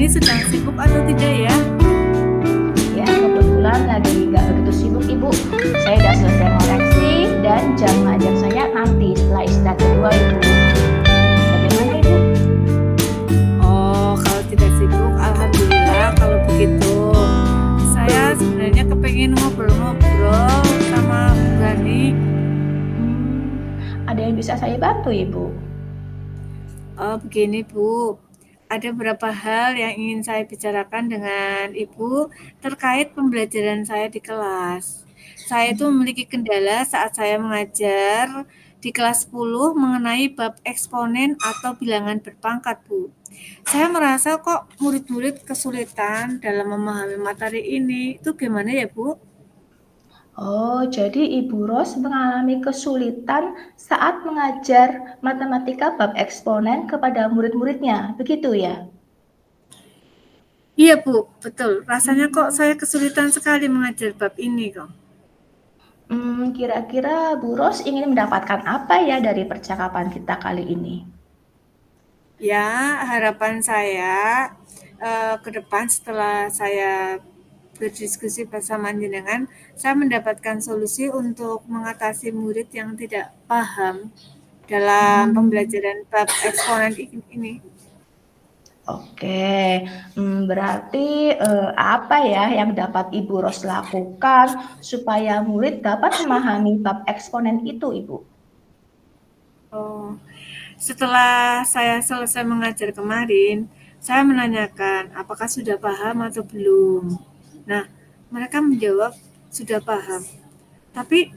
ini sedang sibuk atau tidak ya? Ya, kebetulan lagi nggak begitu sibuk, Ibu. Saya udah selesai ngoreksi dan jam ngajar saya nanti setelah istirahat kedua, Ibu. Bagaimana, Ibu? Oh, kalau tidak sibuk, alhamdulillah kalau begitu. Saya sebenarnya kepengen ngobrol-ngobrol sama Bu Gani. Ada yang bisa saya bantu, Ibu? Oh, begini Bu, ada beberapa hal yang ingin saya bicarakan dengan Ibu terkait pembelajaran saya di kelas. Saya itu memiliki kendala saat saya mengajar di kelas 10 mengenai bab eksponen atau bilangan berpangkat, Bu. Saya merasa kok murid-murid kesulitan dalam memahami materi ini. Itu gimana ya, Bu? Oh, jadi Ibu Ros mengalami kesulitan saat mengajar matematika bab eksponen kepada murid-muridnya, begitu ya? Iya, Bu, betul. Rasanya kok Hmm, saya kesulitan sekali mengajar bab ini kok. Kira-kira Bu Ros ingin mendapatkan apa ya dari percakapan kita kali ini? Ya, harapan saya ke depan setelah saya berdiskusi bersama jenengan, saya mendapatkan solusi untuk mengatasi murid yang tidak paham dalam Hmm, pembelajaran bab eksponen ini. Oke, berarti apa ya yang dapat Ibu Ros lakukan supaya murid dapat memahami bab eksponen itu, Ibu? Oh, setelah saya selesai mengajar kemarin, saya menanyakan apakah sudah paham atau belum. Nah, mereka menjawab sudah paham. Tapi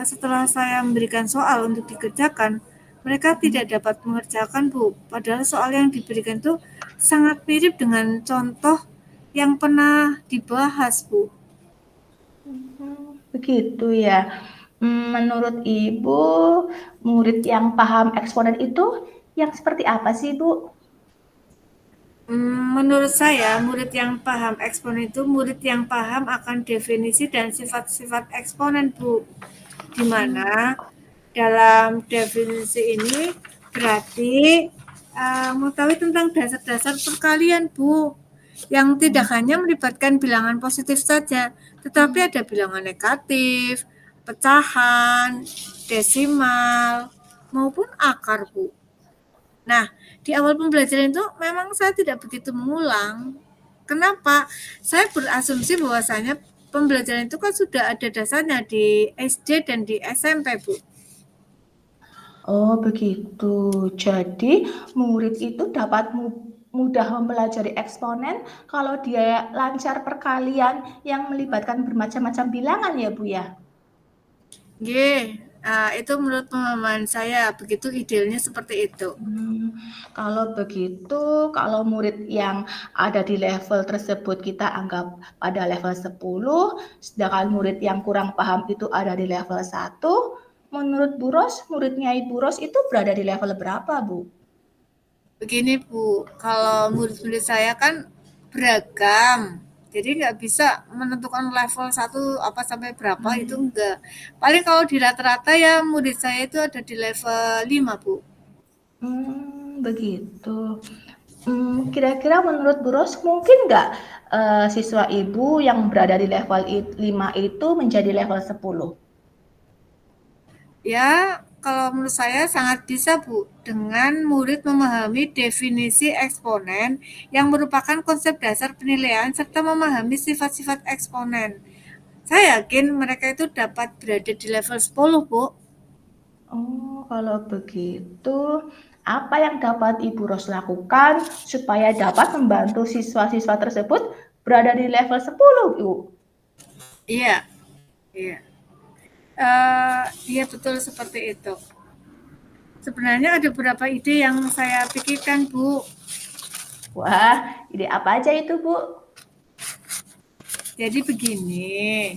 setelah saya memberikan soal untuk dikerjakan, mereka tidak dapat mengerjakan, Bu. Padahal soal yang diberikan itu sangat mirip dengan contoh yang pernah dibahas, Bu. Begitu ya. Menurut Ibu, murid yang paham eksponen itu yang seperti apa sih, Bu? Menurut saya, murid yang paham eksponen itu murid yang paham akan definisi dan sifat-sifat eksponen, Bu. Di mana dalam definisi ini berarti mengetahui tentang dasar-dasar perkalian, Bu, yang tidak hanya melibatkan bilangan positif saja, tetapi ada bilangan negatif, pecahan, desimal, maupun akar, Bu. Nah, di awal pembelajaran itu memang saya tidak begitu mengulang. Kenapa? Saya berasumsi bahwasanya pembelajaran itu kan sudah ada dasarnya di SD dan di SMP, Bu. Oh, begitu. Jadi, murid itu dapat mudah mempelajari eksponen kalau dia lancar perkalian yang melibatkan bermacam-macam bilangan ya, Bu ya? G, itu menurut pemahaman saya, begitu idealnya seperti itu. Kalau begitu, kalau murid yang ada di level tersebut kita anggap pada level 10, sedangkan murid yang kurang paham itu ada di level 1, menurut Bu Ros, muridnya Ibu Ros itu berada di level berapa, Bu? Begini, Bu, kalau murid-murid saya kan beragam, jadi nggak bisa menentukan level satu apa sampai berapa, itu Hmm, enggak. Paling kalau di rata-rata ya murid saya itu ada di level 5, Bu. Begitu. Kira-kira menurut Bu Ros mungkin nggak siswa Ibu yang berada di level 5 itu menjadi level 10? Ya, kalau menurut saya sangat bisa, Bu, dengan murid memahami definisi eksponen yang merupakan konsep dasar penilaian serta memahami sifat-sifat eksponen. Saya yakin mereka itu dapat berada di level 10, Bu. Oh, kalau begitu, apa yang dapat Ibu Ros lakukan supaya dapat membantu siswa-siswa tersebut berada di level 10, Bu? Iya, iya. Iya betul seperti itu. Sebenarnya ada beberapa ide yang saya pikirkan, Bu. Wah, ide apa aja itu, Bu? Jadi begini,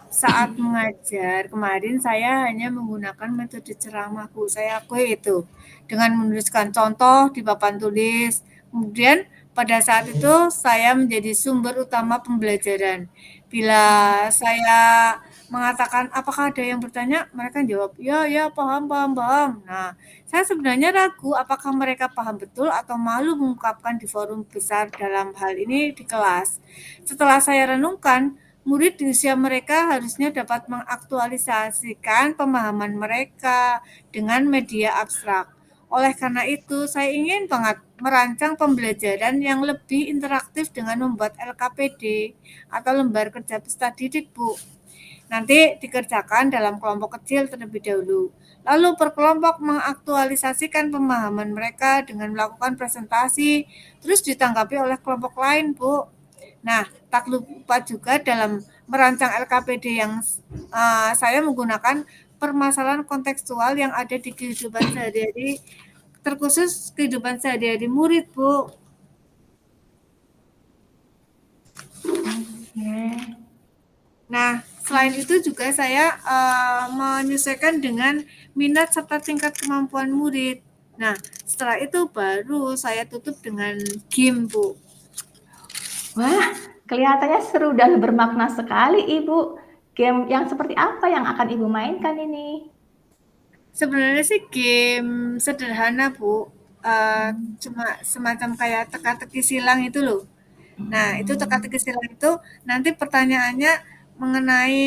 saat mengajar kemarin saya hanya menggunakan metode ceramah, Bu. Saya akui itu dengan menuliskan contoh di papan tulis. Kemudian pada saat itu saya menjadi sumber utama pembelajaran. Bila saya mengatakan, apakah ada yang bertanya? Mereka jawab, ya, ya, paham, paham, paham. Nah, saya sebenarnya ragu apakah mereka paham betul atau malu mengungkapkan di forum besar dalam hal ini di kelas. Setelah saya renungkan, murid di usia mereka harusnya dapat mengaktualisasikan pemahaman mereka dengan media abstrak. Oleh karena itu, saya ingin banget merancang pembelajaran yang lebih interaktif dengan membuat LKPD atau lembar kerja peserta didik, Bu. Nanti dikerjakan dalam kelompok kecil terlebih dahulu. Lalu per kelompok mengaktualisasikan pemahaman mereka dengan melakukan presentasi, terus ditanggapi oleh kelompok lain, Bu. Nah, tak lupa juga dalam merancang LKPD yang saya menggunakan permasalahan kontekstual yang ada di kehidupan sehari-hari, terkhusus kehidupan sehari-hari murid, Bu. Oke. Nah, selain itu juga saya menyesuaikan dengan minat serta tingkat kemampuan murid. Nah, setelah itu baru saya tutup dengan game, Bu. Wah, kelihatannya seru dan bermakna sekali, Ibu. Game yang seperti apa yang akan Ibu mainkan ini? Sebenarnya sih game sederhana, Bu. Cuma semacam kayak teka-teki silang itu loh. Nah, itu teka-teki silang itu nanti pertanyaannya mengenai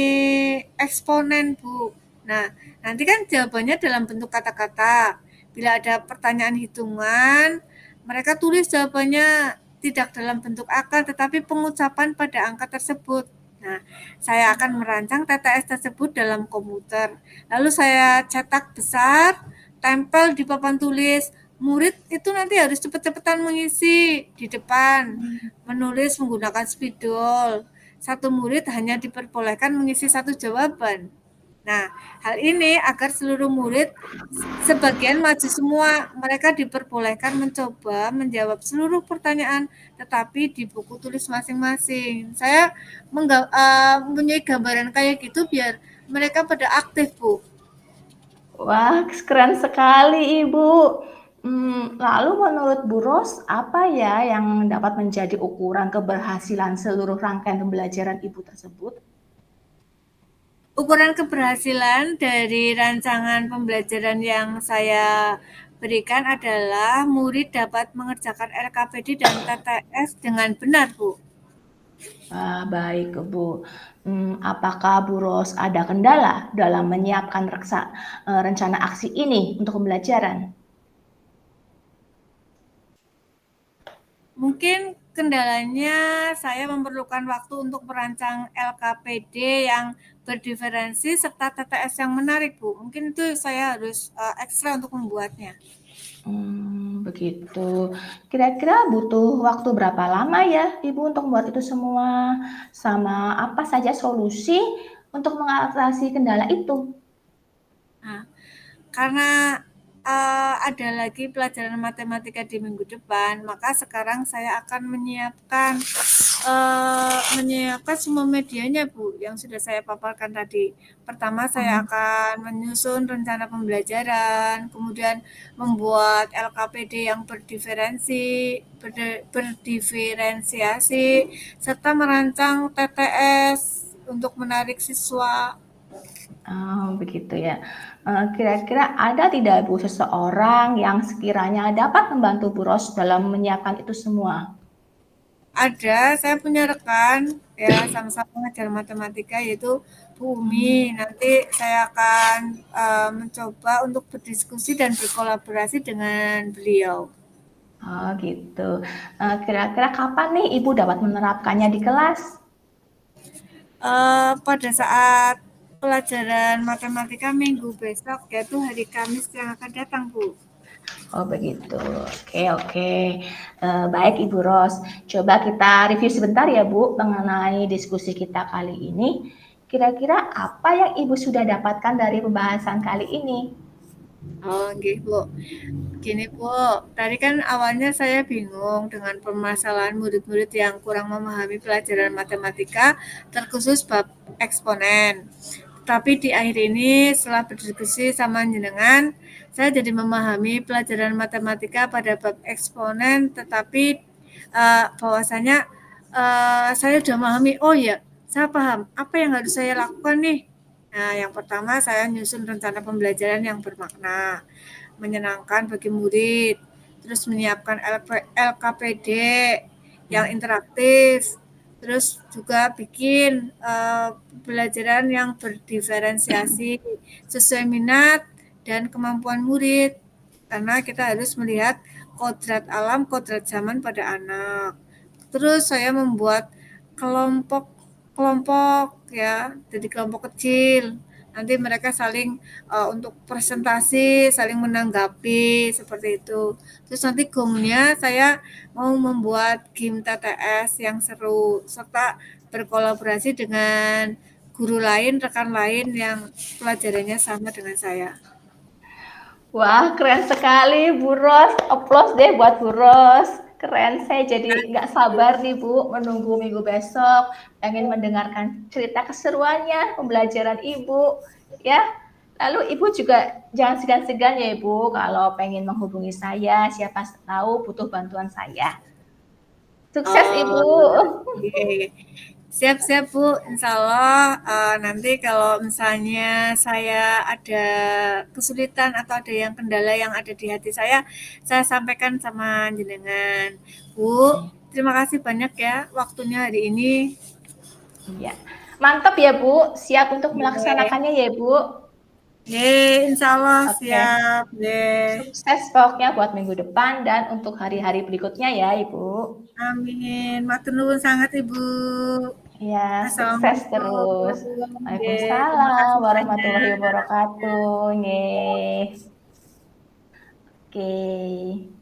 eksponen, Bu. Nah, nanti kan jawabannya dalam bentuk kata-kata. Bila ada pertanyaan hitungan, mereka tulis jawabannya tidak dalam bentuk angka, tetapi pengucapan pada angka tersebut. Nah, saya akan merancang TTS tersebut dalam komputer. Lalu saya cetak besar, tempel di papan tulis. Murid itu nanti harus cepet-cepetan mengisi di depan, menulis menggunakan spidol. Satu murid hanya diperbolehkan mengisi satu jawaban. Nah, hal ini agar seluruh murid sebagian maju semua, mereka diperbolehkan mencoba menjawab seluruh pertanyaan, tetapi di buku tulis masing-masing. Saya mempunyai gambaran kayak gitu biar mereka pada aktif, Bu. Wah, keren sekali, Ibu. Lalu menurut Bu Ros, apa ya yang dapat menjadi ukuran keberhasilan seluruh rangkaian pembelajaran Ibu tersebut? Ukuran keberhasilan dari rancangan pembelajaran yang saya berikan adalah murid dapat mengerjakan LKPD dan TTS dengan benar, Bu. Baik, Bu. Apakah Bu Ros ada kendala dalam menyiapkan rencana aksi ini untuk pembelajaran? Mungkin kendalanya saya memerlukan waktu untuk merancang LKPD yang berdiferensi serta TTS yang menarik, Bu. Mungkin itu saya harus ekstra untuk membuatnya. Begitu. Kira-kira butuh waktu berapa lama ya Ibu untuk membuat itu semua? Sama apa saja solusi untuk mengatasi kendala itu? Nah, karena ada lagi pelajaran matematika di minggu depan, maka sekarang saya akan menyiapkan semua medianya, Bu, yang sudah saya paparkan tadi. Pertama, saya akan menyusun rencana pembelajaran, kemudian membuat LKPD yang berdiferensiasi, serta merancang TTS untuk menarik siswa. Begitu ya. Kira-kira ada tidak Bu seseorang yang sekiranya dapat membantu Bu Ros dalam menyiapkan itu semua? Ada, saya punya rekan ya sama-sama mengajar matematika yaitu Bu Umi. Nanti saya akan mencoba untuk berdiskusi dan berkolaborasi dengan beliau. Oh gitu. Kira-kira kapan nih Ibu dapat menerapkannya di kelas? Pada saat pelajaran matematika minggu besok, yaitu hari Kamis yang akan datang, Bu. Oh begitu. Oke. Baik Ibu Ros. Coba kita review sebentar ya Bu mengenai diskusi kita kali ini. Kira-kira apa yang Ibu sudah dapatkan dari pembahasan kali ini? Oh, gitu, Bu. Gini, Bu, tadi kan awalnya saya bingung dengan permasalahan murid-murid yang kurang memahami pelajaran matematika, terkhusus bab eksponen. Tapi di akhir ini, setelah berdiskusi sama jenengan, saya jadi memahami pelajaran matematika pada bab eksponen, tetapi bahwasanya saya sudah memahami, oh ya, saya paham apa yang harus saya lakukan nih Nah, yang pertama saya nyusun rencana pembelajaran yang bermakna, menyenangkan bagi murid, terus menyiapkan LKPD yang interaktif, terus juga bikin pembelajaran yang berdiferensiasi sesuai minat dan kemampuan murid. Karena kita harus melihat kodrat alam, kodrat zaman pada anak. Terus saya membuat kelompok-kelompok ya, jadi kelompok kecil. Nanti mereka saling untuk presentasi, saling menanggapi seperti itu. Terus nanti gongnya saya mau membuat game TTS yang seru serta berkolaborasi dengan guru lain, rekan lain yang pelajarannya sama dengan saya. Wah, keren sekali Bu Ros. Applause deh buat Bu Ros. Keren, saya jadi nggak sabar nih Bu menunggu minggu besok. Pengen mendengarkan cerita keseruannya, pembelajaran Ibu. Ya, lalu Ibu juga jangan segan-segan ya Ibu kalau pengen menghubungi saya, siapa tahu butuh bantuan saya. Sukses Ibu. Oke. Siap-siap Bu, insya Allah nanti kalau misalnya saya ada kesulitan atau ada yang kendala yang ada di hati saya sampaikan sama jenengan. Bu, terima kasih banyak ya waktunya hari ini. Ya. Mantap ya Bu, siap untuk Oke, melaksanakannya ya Bu. insya Allah Oke. siap. Ye. Sukses pokoknya buat minggu depan dan untuk hari-hari berikutnya ya Ibu. Amin. Matur nuwun sangat Ibu. Ya, sukses Assalamualaikum. terus. Terima Waalaikumsalam kasih warahmatullahi banyak. wabarakatuh. Nggih. Oke.